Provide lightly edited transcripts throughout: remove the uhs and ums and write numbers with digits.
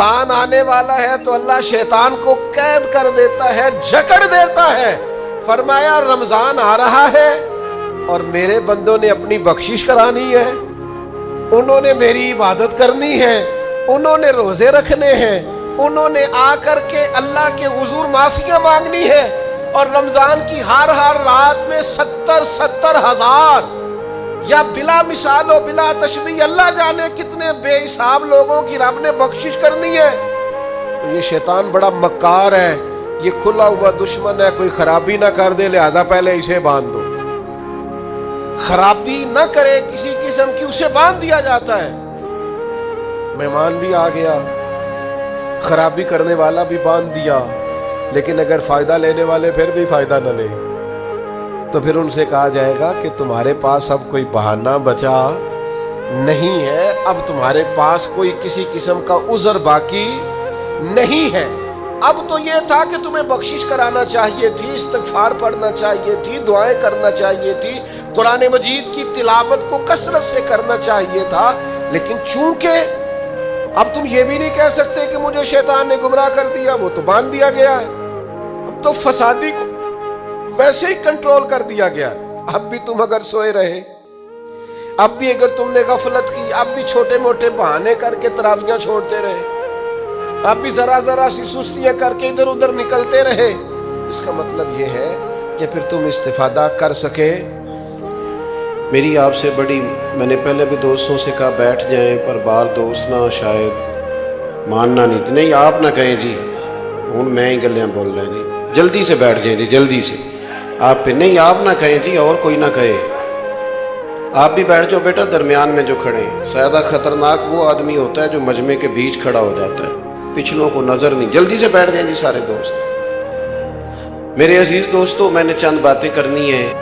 رمضان آنے والا ہے تو اللہ شیطان کو قید کر دیتا ہے، جکڑ دیتا ہے۔ فرمایا رمضان آ رہا ہے اور میرے بندوں نے اپنی بخشش کرانی ہے، انہوں نے میری عبادت کرنی ہے، انہوں نے روزے رکھنے ہیں، انہوں نے آ کر کے اللہ کے حضور معافیاں مانگنی ہے، اور رمضان کی ہر رات میں 70 ہزار یا بلا مثال و بلا تشبیہ اللہ جانے کتنے بے حساب لوگوں کی رب نے بخشش کرنی ہے۔ یہ شیطان بڑا مکار ہے، یہ کھلا ہوا دشمن ہے، کوئی خرابی نہ کر دے لہذا پہلے اسے باندھ دو، خرابی نہ کرے کسی قسم کی اسے باندھ دیا جاتا ہے۔ مہمان بھی آ گیا، خرابی کرنے والا بھی باندھ دیا، لیکن اگر فائدہ لینے والے پھر بھی فائدہ نہ لیں تو پھر ان سے کہا جائے گا کہ تمہارے پاس اب کوئی بہانہ بچا نہیں ہے، اب تمہارے پاس کوئی کسی قسم کا عذر باقی نہیں ہے۔ اب تو یہ تھا کہ تمہیں بخشش کرانا چاہیے تھی، استغفار پڑھنا چاہیے تھی، دعائیں کرنا چاہیے تھی، قرآن مجید کی تلاوت کو کثرت سے کرنا چاہیے تھا، لیکن چونکہ اب تم یہ بھی نہیں کہہ سکتے کہ مجھے شیطان نے گمراہ کر دیا، وہ تو باندھ دیا گیا ہے، اب تو فسادی کو ویسے ہی کنٹرول کر دیا گیا ہے۔ اب بھی تم اگر سوئے رہے، اب بھی اگر تم نے غفلت کی، اب بھی چھوٹے موٹے بہانے کر کے تراویحاں چھوڑتے رہے، اب بھی ذرا سی سستیاں کر کے ادھر ادھر نکلتے رہے، اس کا مطلب یہ ہے کہ پھر تم استفادہ کر سکے۔ میری آپ سے بڑی، میں نے پہلے بھی دوستوں سے کہا بیٹھ جائیں، پر بار دوست نہ شاید ماننا نہیں آپ نہ کہیں جی، ہوں میں ہی گلیاں بول رہا جی، جلدی سے بیٹھ جائیں جی، جلدی سے آپ پہ نہیں، آپ نہ کہیں جی اور کوئی نہ کہے، آپ بھی بیٹھ جاؤ بیٹا درمیان میں جو کھڑے ہیں۔ زیادہ خطرناک وہ آدمی ہوتا ہے جو مجمع کے بیچ کھڑا ہو جاتا ہے، پچھلوں کو نظر نہیں، جلدی سے بیٹھ جائیں جی سارے دوست۔ میرے عزیز دوستو، میں نے چند باتیں کرنی ہیں،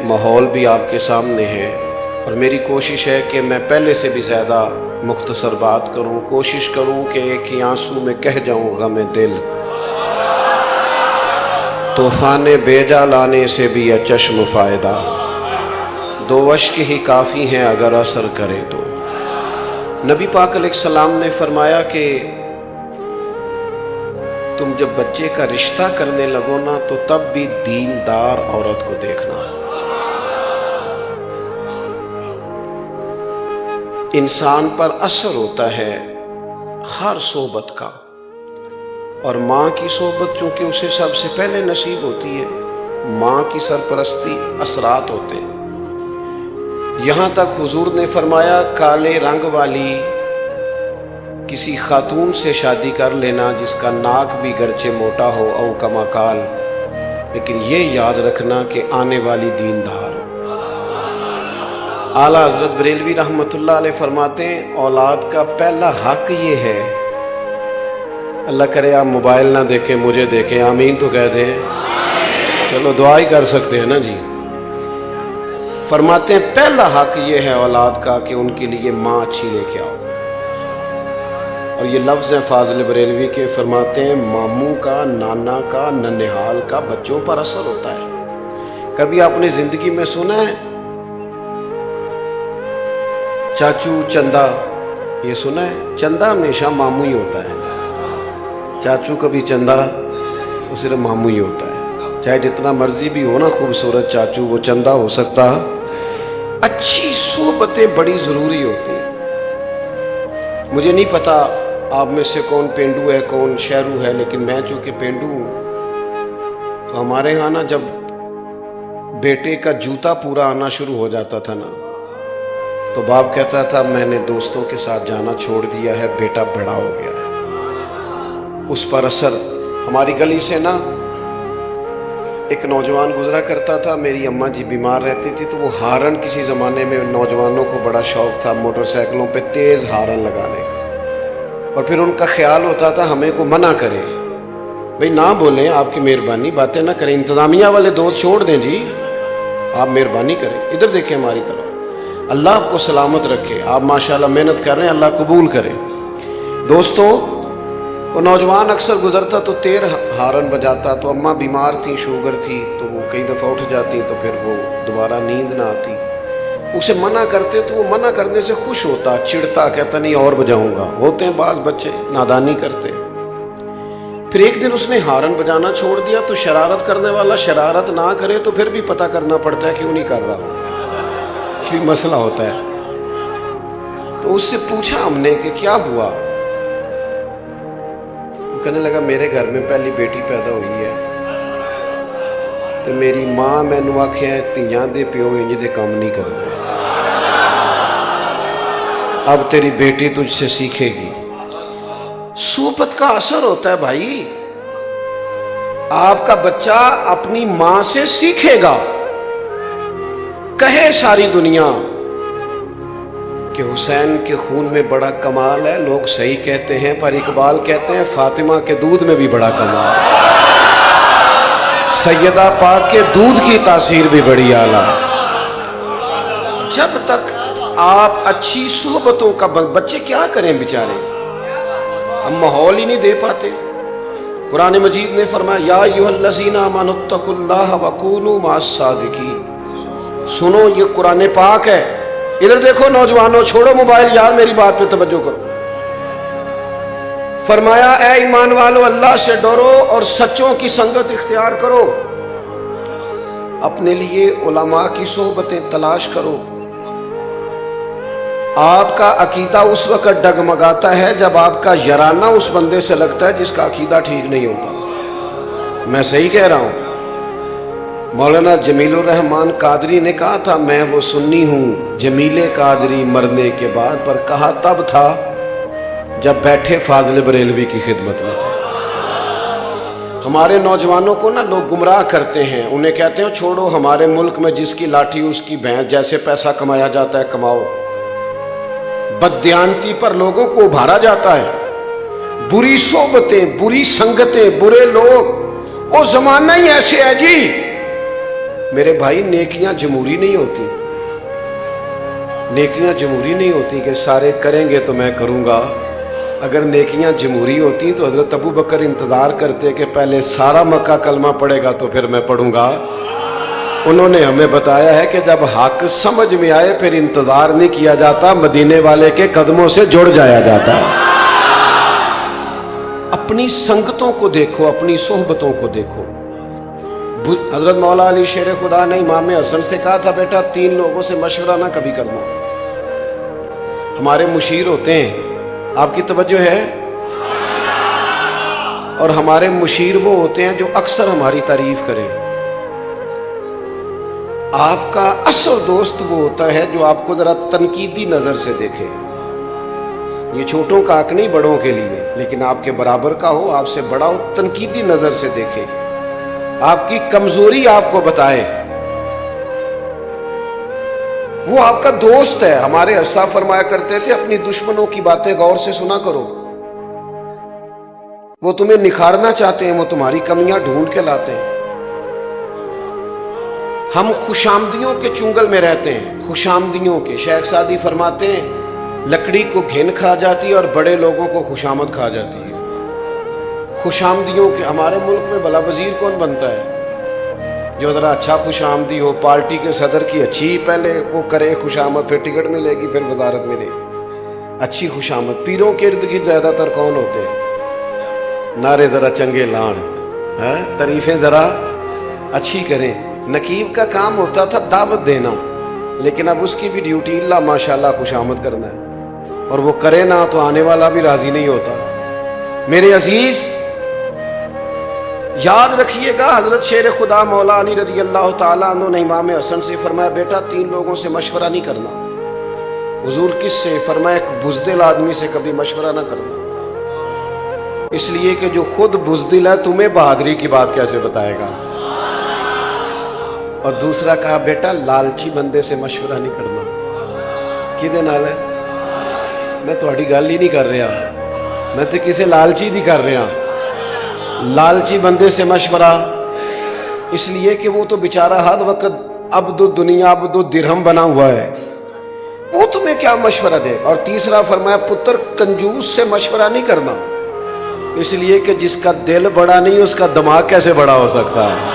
ماحول بھی آپ کے سامنے ہے، اور میری کوشش ہے کہ میں پہلے سے بھی زیادہ مختصر بات کروں، کوشش کروں کہ ایک ہی آنسو میں کہہ جاؤں غم دل، طوفان بیجا لانے سے بھی ہے چشم فائدہ، دو اشک ہی کافی ہیں اگر اثر کرے تو۔ نبی پاک علیہ السلام نے فرمایا کہ تم جب بچے کا رشتہ کرنے لگو نا تو تب بھی دیندار عورت کو دیکھنا۔ انسان پر اثر ہوتا ہے ہر صحبت کا، اور ماں کی صحبت چونکہ اسے سب سے پہلے نصیب ہوتی ہے، ماں کی سرپرستی اثرات ہوتے ہیں۔ یہاں تک حضور نے فرمایا کالے رنگ والی کسی خاتون سے شادی کر لینا جس کا ناک بھی گرچہ موٹا ہو او کما کال، لیکن یہ یاد رکھنا کہ آنے والی دیندار۔ اعلیٰ حضرت بریلوی رحمۃ اللہ علیہ فرماتے ہیں اولاد کا پہلا حق یہ ہے، اللہ کرے آپ موبائل نہ دیکھیں، مجھے دیکھیں، آمین تو کہہ دیں، چلو دعا ہی کر سکتے ہیں نا جی۔ فرماتے ہیں پہلا حق یہ ہے اولاد کا کہ ان کے لیے ماں اچھی لے کے آؤ، اور یہ لفظ ہیں فاضل بریلوی کے، فرماتے ہیں ماموں کا، نانا کا، ننہال کا بچوں پر اثر ہوتا ہے۔ کبھی آپ نے زندگی میں سنا ہے چاچو چندہ؟ یہ سنا ہے؟ چندہ ہمیشہ ماموں ہی ہوتا ہے، چاچو کبھی چندہ، وہ صرف ماموں ہی ہوتا ہے، چاہے جتنا مرضی بھی ہو نا خوبصورت چاچو، وہ چندہ ہو سکتا۔ اچھی صحبتیں بڑی ضروری ہوتی ہیں۔ مجھے نہیں پتا آپ میں سے کون پینڈو ہے کون شہرو ہے، لیکن میں چونکہ پینڈو ہوں تو ہمارے ہاں نا جب بیٹے کا جوتا پورا آنا شروع ہو جاتا تھا نا تو باپ کہتا تھا میں نے دوستوں کے ساتھ جانا چھوڑ دیا ہے، بیٹا بڑا ہو گیا ہے۔ اس پر اثر ہماری گلی سے نا ایک نوجوان گزرا کرتا تھا، میری اماں جی بیمار رہتی تھی تو وہ ہارن، کسی زمانے میں نوجوانوں کو بڑا شوق تھا موٹر سائیکلوں پہ تیز ہارن لگانے، اور پھر ان کا خیال ہوتا تھا ہمیں کو منع کرے، بھئی نہ بولیں، آپ کی مہربانی، باتیں نہ کریں، انتظامیہ والے دوست چھوڑ دیں جی، آپ مہربانی کریں، ادھر دیکھیں ہماری طرف، اللہ آپ کو سلامت رکھے، آپ ماشاءاللہ محنت کر رہے ہیں، اللہ قبول کرے۔ دوستو، وہ نوجوان اکثر گزرتا تو تیر ہارن بجاتا، تو اماں بیمار تھی، شوگر تھی، تو وہ کئی دفعہ اٹھ جاتی تو پھر وہ دوبارہ نیند نہ آتی۔ اسے منع کرتے تو وہ منع کرنے سے خوش ہوتا, چڑھتا, کہتا نہیں اور بجاؤں گا. ہوتے ہیں بعض بچے نادانی کرتے. پھر ایک دن اس نے ہارن بجانا چھوڑ دیا تو شرارت کرنے والا شرارت نہ کرے تو پھر بھی پتہ کرنا پڑتا ہے کیوں نہیں کر رہا, کوئی مسئلہ ہوتا ہے. تو اس سے پوچھا ہم نے کہ کیا ہوا؟ وہ کہنے لگا میرے گھر میں پہلی بیٹی پیدا ہوئی ہے تو میری ماں مینوں آکھیا تیاں دے پیو انج دے کام نہیں کرتے, اب تیری بیٹی تجھ سے سیکھے گی. صحبت کا اثر ہوتا ہے بھائی. آپ کا بچہ اپنی ماں سے سیکھے گا. کہے ساری دنیا کہ حسین کے خون میں بڑا کمال ہے, لوگ صحیح کہتے ہیں, پر اقبال کہتے ہیں فاطمہ کے دودھ میں بھی بڑا کمال ہے, سیدہ پاک کے دودھ کی تاثیر بھی بڑی اعلیٰ ہے. جب تک آپ اچھی صحبتوں کا بچے کیا کریں بیچارے, ہم ماحول ہی نہیں دے پاتے. قرآن مجید نے فرمایا یا ایھا الذین آمنوا اتقوا اللہ وکونوا مع الصادقین. سنو یہ قرآن پاک ہے. ادھر دیکھو نوجوانوں, چھوڑو موبائل یار, میری بات پہ توجہ کرو. فرمایا اے ایمان والو اللہ سے ڈرو اور سچوں کی سنگت اختیار کرو. اپنے لیے علماء کی صحبتیں تلاش کرو. آپ کا عقیدہ اس وقت ڈگمگاتا ہے جب آپ کا یارانہ اس بندے سے لگتا ہے جس کا عقیدہ ٹھیک نہیں ہوتا. میں صحیح کہہ رہا ہوں. مولانا جمیل الرحمان قادری نے کہا تھا میں وہ سنی ہوں جمیل قادری مرنے کے بعد, پر کہا تب تھا جب بیٹھے فاضل بریلوی کی خدمت میں تھے. ہمارے نوجوانوں کو نا لوگ گمراہ کرتے ہیں, انہیں کہتے ہیں چھوڑو ہمارے ملک میں جس کی لاٹھی اس کی بھینس, جیسے پیسہ کمایا جاتا ہے کماؤ. بددیانتی پر لوگوں کو ابھارا جاتا ہے. بری صحبتیں, بری سنگتیں, برے لوگ, وہ زمانہ ہی ایسے ہے جی. میرے بھائی نیکیاں جمہوری نہیں ہوتی, نیکیاں جمہوری نہیں ہوتی کہ سارے کریں گے تو میں کروں گا. اگر نیکیاں جمہوری ہوتی تو حضرت ابو بکر انتظار کرتے کہ پہلے سارا مکہ کلمہ پڑھے گا تو پھر میں پڑھوں گا. انہوں نے ہمیں بتایا ہے کہ جب حق سمجھ میں آئے پھر انتظار نہیں کیا جاتا, مدینے والے کے قدموں سے جڑ جایا جاتا ہے. اپنی سنگتوں کو دیکھو, اپنی صحبتوں کو دیکھو. حضرت مولا علی شیر خدا نے امام حسن سے کہا تھا بیٹا 3 لوگوں سے مشورہ نہ کبھی کرنا. ہمارے مشیر ہوتے ہیں, آپ کی توجہ ہے, اور ہمارے مشیر وہ ہوتے ہیں جو اکثر ہماری تعریف کریں. آپ کا اصل دوست وہ ہوتا ہے جو آپ کو ذرا تنقیدی نظر سے دیکھے. یہ چھوٹوں کا حق نہیں بڑوں کے لیے, لیکن آپ کے برابر کا ہو, آپ سے بڑا ہو, تنقیدی نظر سے دیکھے, آپ کی کمزوری آپ کو بتائے. وہ آپ کا دوست ہے. ہمارے اسلاف فرمایا کرتے تھے اپنی دشمنوں کی باتیں غور سے سنا کرو, وہ تمہیں نکھارنا چاہتے ہیں, وہ تمہاری کمیاں ڈھونڈ کے لاتے ہیں. ہم خوشامدیوں کے چنگل میں رہتے ہیں, خوشامدیوں کے. شیخ سعدی فرماتے ہیں لکڑی کو گھن کھا جاتی ہے اور بڑے لوگوں کو خوشامد کھا جاتی ہے. خوشامدیوں کے. ہمارے ملک میں بھلا وزیر کون بنتا ہے جو ذرا اچھا خوش آمدی ہو, پارٹی کے صدر کی اچھی پہلے وہ کرے خوش آمد, پھر ٹکٹ ملے گی, پھر وزارت ملے گی, اچھی خوش آمد. پیروں کے ارد گرد زیادہ تر کون ہوتے ہیں؟ نعرے ذرا چنگے لان, تعریفیں ذرا اچھی کریں. نقیب کا کام ہوتا تھا دعوت دینا, لیکن اب اس کی بھی ڈیوٹی اللہ ماشاءاللہ خوش آمد کرنا ہے, اور وہ کرے نہ تو آنے والا بھی راضی نہیں ہوتا. میرے عزیز یاد رکھیے گا, حضرت شیر خدا مولا علی رضی اللہ تعالیٰ عنہ نے امام حسن سے فرمایا بیٹا 3 لوگوں سے مشورہ نہیں کرنا. حضور کس سے؟ فرمایا ایک بزدل آدمی سے کبھی مشورہ نہ کرنا, اس لیے کہ جو خود بزدل ہے تمہیں بہادری کی بات کیسے بتائے گا. اور دوسرا کہا بیٹا لالچی بندے سے مشورہ نہیں کرنا. کدے نال ہے؟ میں تھوڑی گل ہی نہیں کر رہا, میں تو کسے لالچی نہیں کر رہا. لالچی بندے سے مشورہ, اس لیے کہ وہ تو بیچارہ ہر وقت عبد الدنیا عبد الدرہم بنا ہوا ہے, وہ تمہیں کیا مشورہ دے. اور تیسرا فرمایا پتر کنجوس سے مشورہ نہیں کرنا, اس لیے کہ جس کا دل بڑا نہیں اس کا دماغ کیسے بڑا ہو سکتا ہے.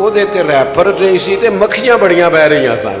ਉਹਦੇ ਤੇ ਰੈਪਰ ਨਹੀਂ ਸੀ ਤੇ ਮੱਖੀਆਂ ਬੜੀਆਂ ਬਹਿ ਰਹੀਆਂ ਸਨ।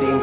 3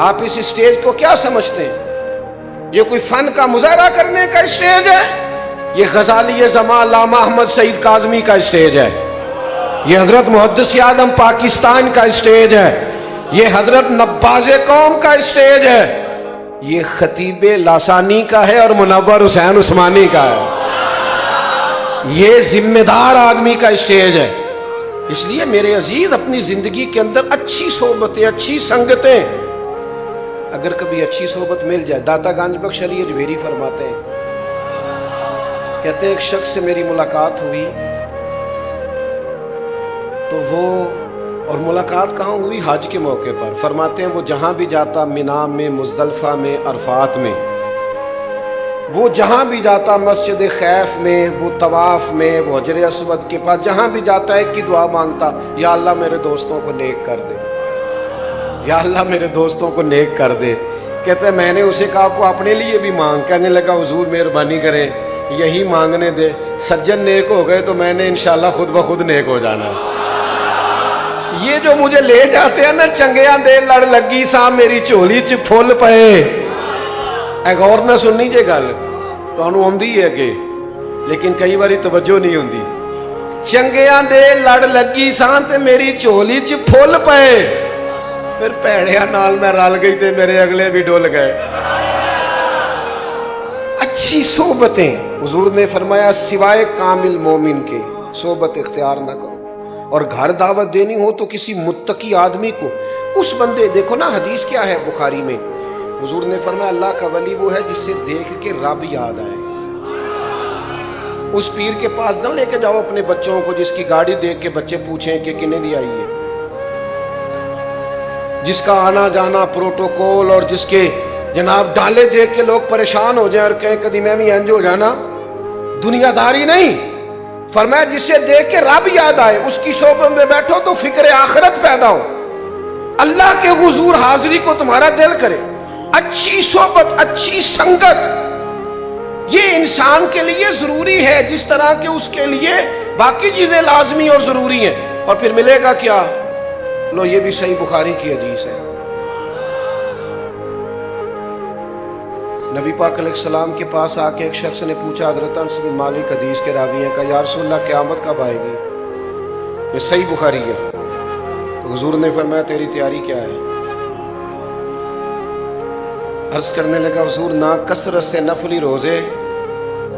آپ اس اسٹیج کو کیا سمجھتے ہیں؟ یہ کوئی فن کا مظاہرہ کرنے کا اسٹیج ہے؟ یہ غزالی زمان علامہ احمد سعید کاظمی کا اسٹیج ہے، یہ حضرت محدث اعظم پاکستان کا اسٹیج ہے، یہ حضرت نباز قوم کا اسٹیج ہے، یہ خطیب لاسانی کا ہے اور منور حسین عثمانی کا ہے، یہ ذمہ دار آدمی کا اسٹیج ہے۔ اس لیے میرے عزیز اپنی زندگی کے اندر اچھی صحبتیں، اچھی سنگتیں، اگر کبھی اچھی صحبت مل جائے، داتا گنج بخش علی اجمیری فرماتے ہیں، کہتے ہیں ایک شخص سے میری ملاقات ہوئی تو وہ، اور ملاقات کہاں ہوئی؟ حج کے موقع پر۔ فرماتے ہیں وہ جہاں بھی جاتا، مینا میں، مزدلفہ میں، عرفات میں، وہ جہاں بھی جاتا، مسجد خیف میں، وہ طواف میں، وہ حجر اسود کے پاس، جہاں بھی جاتا ایک کی دعا مانگتا، یا اللہ میرے دوستوں کو نیک کر دے، یا اللہ میرے دوستوں کو نیک کر دے۔ کہتے ہیں میں نے اسے کہا کو اپنے لیے بھی مانگ، کہنے لگا حضور مہربانی کریں یہی مانگنے دے، سجن نیک ہو گئے تو میں نے انشاءاللہ خود بخود نیک ہو جانا۔ یہ جو مجھے لے جاتے ہیں نا، چنگیاں دے لڑ لگی سا میری چولی چ پھول پئے، اے غور نہ سننی جے گل تانوں آندی ہے کہ، لیکن کئی باری توجہ نہیں ہوندی۔ چنگیاں دے لڑ لگی سا تے میری چولی چ پھول پئے، پھر پیڑیاں نال میں رل گئی تے میرے اگلے بھی ڈول گئے۔ اچھی صحبتیں، حضور نے فرمایا سوائے کامل مومن کے صحبت اختیار نہ کرو، اور گھر دعوت دینی ہو تو کسی متقی آدمی کو، اس بندے، دیکھو نا حدیث کیا ہے بخاری میں، حضور نے فرمایا اللہ کا ولی وہ ہے جسے دیکھ کے رب یاد آئے۔ اس پیر کے پاس نہ لے کے جاؤ اپنے بچوں کو جس کی گاڑی دیکھ کے بچے پوچھیں کہ کنے دی آئی ہے، جس کا آنا جانا پروٹوکول، اور جس کے جناب ڈالے دیکھ کے لوگ پریشان ہو جائیں اور کہیں کدی میں بھی انج ہو جانا، دنیا داری نہیں۔ فرمایا جسے دیکھ کے رب یاد آئے، اس کی صحبت میں بیٹھو تو فکر آخرت پیدا ہو، اللہ کے حضور حاضری کو تمہارا دل کرے۔ اچھی صحبت، اچھی سنگت، یہ انسان کے لیے ضروری ہے جس طرح کہ اس کے لیے باقی چیزیں لازمی اور ضروری ہیں۔ اور پھر ملے گا کیا؟ لو یہ بھی صحیح بخاری کی حدیث ہے، نبی پاک علیہ السلام کے پاس آ کے ایک شخص نے پوچھا، حضرت انس بن مالک حدیث کے راوی ہیں، کہا یا رسول اللہ قیامت کب آئے گی؟ یہ صحیح بخاری ہے۔ تو حضور نے فرمایا تیری تیاری کیا ہے؟ عرض کرنے لگا حضور نہ کثرت سے نفلی روزے،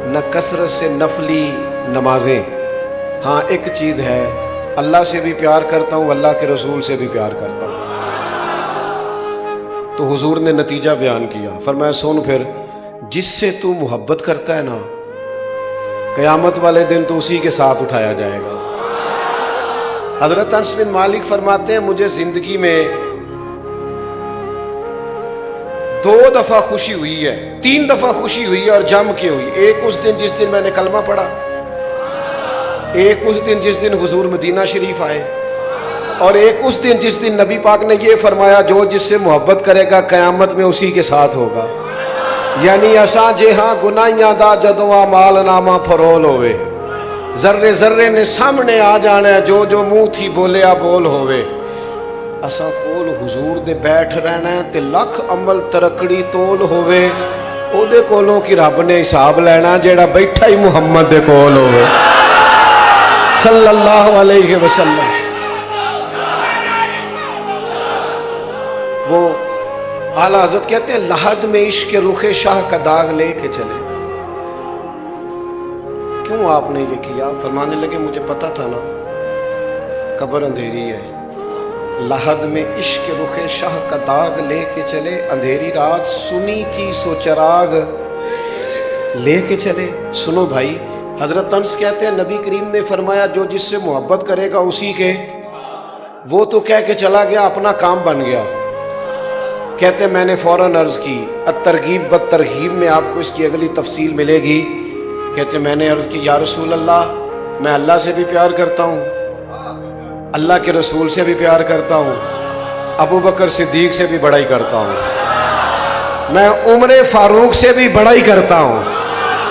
نہ کثرت سے نفلی نمازیں، ہاں ایک چیز ہے، اللہ سے بھی پیار کرتا ہوں، اللہ کے رسول سے بھی پیار کرتا ہوں۔ تو حضور نے نتیجہ بیان کیا، فرمایا سن پھر، جس سے تو محبت کرتا ہے نا، قیامت والے دن تو اسی کے ساتھ اٹھایا جائے گا۔ حضرت انس بن مالک فرماتے ہیں مجھے زندگی میں 2 دفعہ خوشی ہوئی ہے، 3 دفعہ خوشی ہوئی ہے اور جم کے ہوئی۔ ایک اس دن جس دن میں نے کلمہ پڑھا، ایک اس دن جس دن حضور مدینہ شریف آئے، اور ایک اس دن جس دن نبی پاک نے یہ فرمایا جو جس سے محبت کرے گا قیامت میں اسی کے ساتھ ہوگا۔ یعنی اساں جے ہاں گناہیاں دا جدوں اعمال نامہ پھرول ہوئے، ذرے ذرے نے سامنے آ جانا ہے، جو جو منہ تھی بولیا بول ہوئے، اساں کول حضور دے بیٹھ رہنا ہے تے لکھ عمل ترکڑی تول ہوئے، او دے کولوں کی رب نے حساب لینا جیڑا بیٹھا ہی محمد دے کول ہوئے صلی اللہ علیہ وسلم۔ وہ اعلیٰ حضرت کہتے ہیں لحد میں عشق رخ شاہ کا داغ لے کے چلے۔ کیوں آپ نے یہ کیا؟ فرمانے لگے مجھے پتا تھا نا قبر اندھیری ہے، لحد میں عشق رخ شاہ کا داغ لے کے چلے، اندھیری رات سنی تھی سو چراغ لے کے چلے۔ سنو بھائی، حضرت انس کہتے ہیں نبی کریم نے فرمایا جو جس سے محبت کرے گا اسی کے، وہ تو کہہ کے چلا گیا اپنا کام بن گیا۔ کہتے ہیں میں نے فوراً عرض کی، الترغیب بالترہیب میں آپ کو اس کی اگلی تفصیل ملے گی۔ کہتے ہیں میں نے عرض کی یا رسول اللہ میں اللہ سے بھی پیار کرتا ہوں، اللہ کے رسول سے بھی پیار کرتا ہوں، ابو بکر صدیق سے بھی بڑائی کرتا ہوں، میں عمر فاروق سے بھی بڑائی کرتا ہوں۔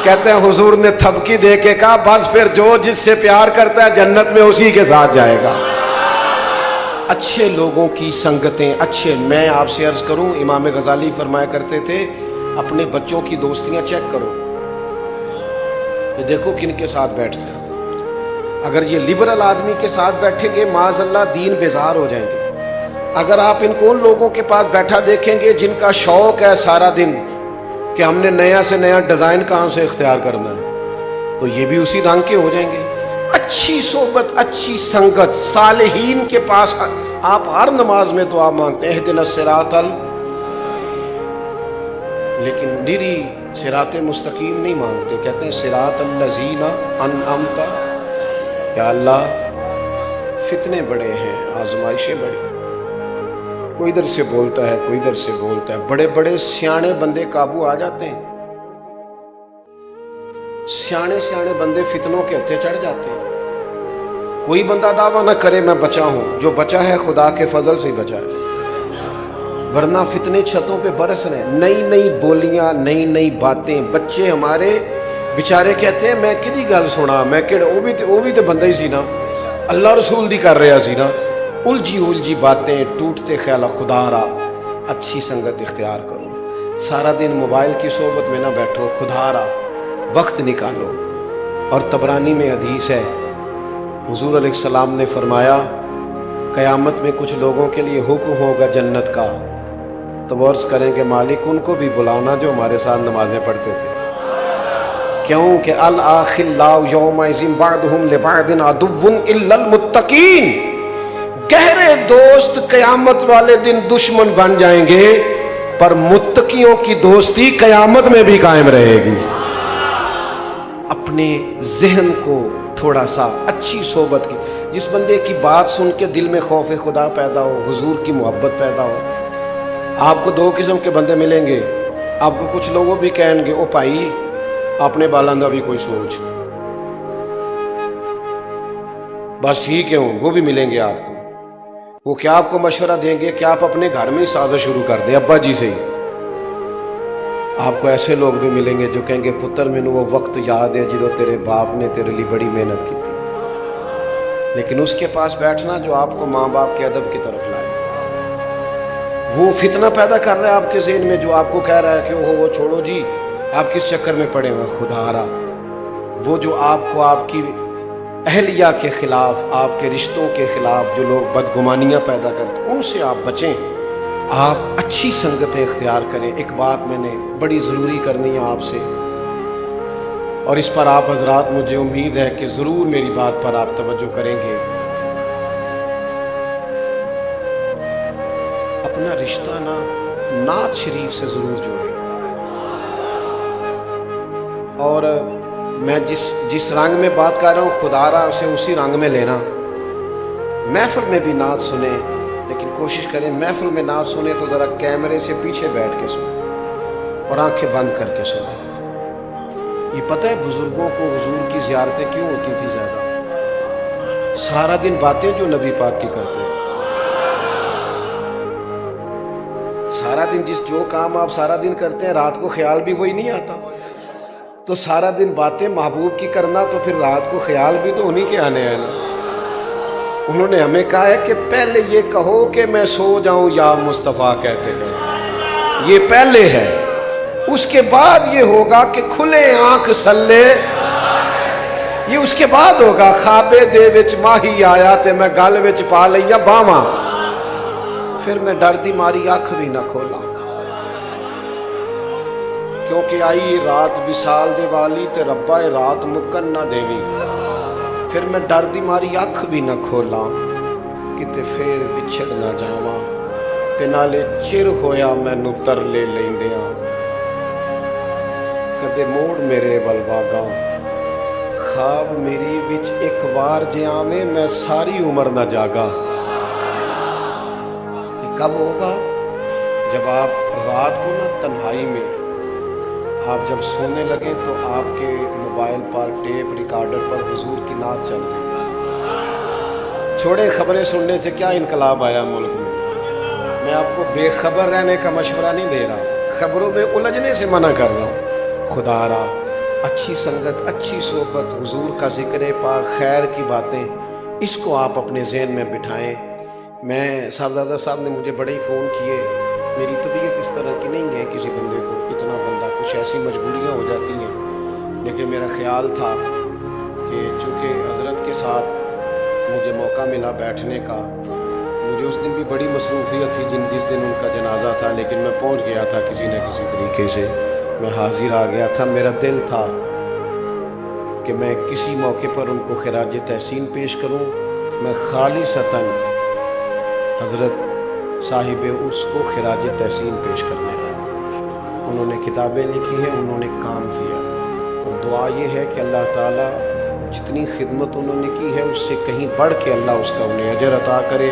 کہتے ہیں حضور نے تھپکی دے کے کہا بس پھر جو جس سے پیار کرتا ہے جنت میں اسی کے ساتھ جائے گا۔ اچھے لوگوں کی سنگتیں اچھے. میں آپ سے عرض کروں, امام غزالی فرمایا کرتے تھے اپنے بچوں کی دوستیاں چیک کرو, یہ دیکھو کن کے ساتھ بیٹھتے ہیں. اگر یہ لبرل آدمی کے ساتھ بیٹھیں گے معاذ اللہ دین بیزار ہو جائیں گے. اگر آپ ان کو ان لوگوں کے پاس بیٹھا دیکھیں گے جن کا شوق ہے سارا دن کہ ہم نے نیا سے نیا ڈیزائن کہاں سے اختیار کرنا ہے, تو یہ بھی اسی رنگ کے ہو جائیں گے. اچھی صحبت, اچھی سنگت, صالحین کے پاس. آپ ہر نماز میں دعا مانگتے ہیں اہدنا الصراط لیکن نری صراط مستقیم نہیں مانگتے, کہتے ہیں صراط الذین انعمت. یا اللہ فتنے بڑے ہیں, آزمائشیں بڑی, کوئی ادھر سے بولتا ہے کوئی ادھر سے بولتا ہے. بڑے بڑے سیانے بندے قابو آ جاتے ہیں, سیانے سیانے بندے فتنوں کے ہتھے چڑھ جاتے ہیں. کوئی بندہ دعویٰ نہ کرے میں بچا ہوں, جو بچا ہے خدا کے فضل سے ہی بچا ہے, ورنہ فتنے چھتوں پہ برس رہے ہیں. نئی نئی بولیاں, نئی نئی باتیں. بچے ہمارے بیچارے کہتے ہیں میں کدی گل سنا, میں کہڑا وہ بھی تو بندہ ہی سی نا, اللہ رسول دی کر رہا سی نا. الجھی باتیں, ٹوٹتے خیال. خدا را اچھی سنگت اختیار کرو, سارا دن موبائل کی صحبت میں نہ بیٹھو, خدا را وقت نکالو. اور طبرانی میں حدیث ہے, حضور علیہ السلام نے فرمایا قیامت میں کچھ لوگوں کے لیے حکم ہوگا جنت کا, تو وہ عرض کریں کہ مالک ان کو بھی بلانا جو ہمارے ساتھ نمازیں پڑھتے تھے. کیوں کہ الاخلاء یومئذ بعضهم لبعض عدو الا المتقین. گہرے دوست قیامت والے دن دشمن بن جائیں گے, پر متقیوں کی دوستی قیامت میں بھی قائم رہے گی. اپنے ذہن کو تھوڑا سا اچھی صحبت کی, جس بندے کی بات سن کے دل میں خوف خدا پیدا ہو, حضور کی محبت پیدا ہو. آپ کو دو قسم کے بندے ملیں گے. آپ کو کچھ لوگوں بھی کہیں گے او بھائی اپنے بالندہ بھی کوئی سوچ, بس ٹھیک ہے ہوں, وہ بھی ملیں گے آپ کو. وہ کیا آپ کو مشورہ دیں گے کہ آپ اپنے گھر میں ہی سازش شروع کر دیں ابا جی سے ہی. آپ کو ایسے لوگ بھی ملیں گے جو کہیں گے پتر مینو وہ وقت یاد ہے جدو تیرے باپ نے تیرے لیے بڑی محنت کی تھی. لیکن اس کے پاس بیٹھنا جو آپ کو ماں باپ کے ادب کی طرف لائے. وہ فتنہ پیدا کر رہا ہے آپ کے ذہن میں, جو آپ کو کہہ رہا ہے کہ وہ چھوڑو جی آپ کس چکر میں پڑے ہوئے. خدا را وہ جو آپ کو آپ کی اہلیہ کے خلاف, آپ کے رشتوں کے خلاف جو لوگ بدگمانیاں پیدا کرتے ہیں, ان سے آپ بچیں. آپ اچھی سنگتیں اختیار کریں. ایک بات میں نے بڑی ضروری کرنی ہے آپ سے, اور اس پر آپ حضرات مجھے امید ہے کہ ضرور میری بات پر آپ توجہ کریں گے. اپنا رشتہ نعت شریف سے ضرور جوڑیں. اور میں جس رنگ میں بات کر رہا ہوں خدا را اسے اسی رنگ میں لینا. محفل میں بھی نعت سنیں, لیکن کوشش کریں محفل میں نعت سنیں تو ذرا کیمرے سے پیچھے بیٹھ کے سنیں اور آنکھیں بند کر کے سنیں. یہ پتہ ہے بزرگوں کو حضور کی زیارتیں کیوں ہوتی تھی زیادہ؟ سارا دن باتیں جو نبی پاک کی کرتے ہیں. سارا دن جو کام آپ سارا دن کرتے ہیں رات کو خیال بھی وہی نہیں آتا. تو سارا دن باتیں محبوب کی کرنا, تو پھر رات کو خیال بھی تو انہی کے آنے ہیں نا. انہوں نے ہمیں کہا ہے کہ پہلے یہ کہو کہ میں سو جاؤں یا مصطفیٰ کہتے کہتے, یہ پہلے ہے. اس کے بعد یہ ہوگا کہ کھلے آنکھ سلے, یہ اس کے بعد ہوگا خوابے دے وچ ماہی آیا تے میں گل وچ پا لیا باواں, پھر میں ڈر دی ماری اکھ بھی نہ کھولا. کیونکہ آئی رات وصال دے والی تے ربا رات مکن نہ دیوی. پھر میں ڈر دی ماری اکھ بھی نہ کھولا, کتے پھر وچھڑ نہ جاواں تے نالے چر ہویا مینوں ترلے لیندیاں. کدے موڑ میرے ول واگا, خواب میری وچ ایک وار جے آویں میں ساری عمر نہ جاگا. یہ کب ہوگا؟ جب آپ رات کو نہ تنہائی میں آپ جب سونے لگے تو آپ کے موبائل پر ٹیپ ریکارڈر پر حضور کی نعت چل رہی. چھوڑے خبریں سننے سے کیا انقلاب آیا ملک میں. میں آپ کو بے خبر رہنے کا مشورہ نہیں دے رہا, خبروں میں الجھنے سے منع کر رہا ہوں. خدا را اچھی سنگت, اچھی صحبت, حضور کا ذکر پاک, خیر کی باتیں, اس کو آپ اپنے ذہن میں بٹھائیں. میں صاحبزادہ صاحب نے مجھے بڑے ہی فون کیے. میری طبیعت اس طرح کی نہیں ہے کسی بندے کو اتنا بندہ کچھ ایسی مجبوریاں ہو جاتی ہیں. لیکن میرا خیال تھا کہ چونکہ حضرت کے ساتھ مجھے موقع ملا بیٹھنے کا. مجھے اس دن بھی بڑی مصروفیت تھی جس دن ان کا جنازہ تھا, لیکن میں پہنچ گیا تھا کسی نہ کسی طریقے سے. میں حاضر آ گیا تھا. میرا دل تھا کہ میں کسی موقع پر ان کو خراج تحسین پیش کروں. میں خالصتاً حضرت صاحب اس کو خراج تحسین پیش کرنے آیا. انہوں نے کتابیں لکھی ہیں, انہوں نے کام کیا, اور دعا یہ ہے کہ اللہ تعالیٰ جتنی خدمت انہوں نے کی ہے اس سے کہیں بڑھ کے اللہ اس کا انہیں اجر عطا کرے.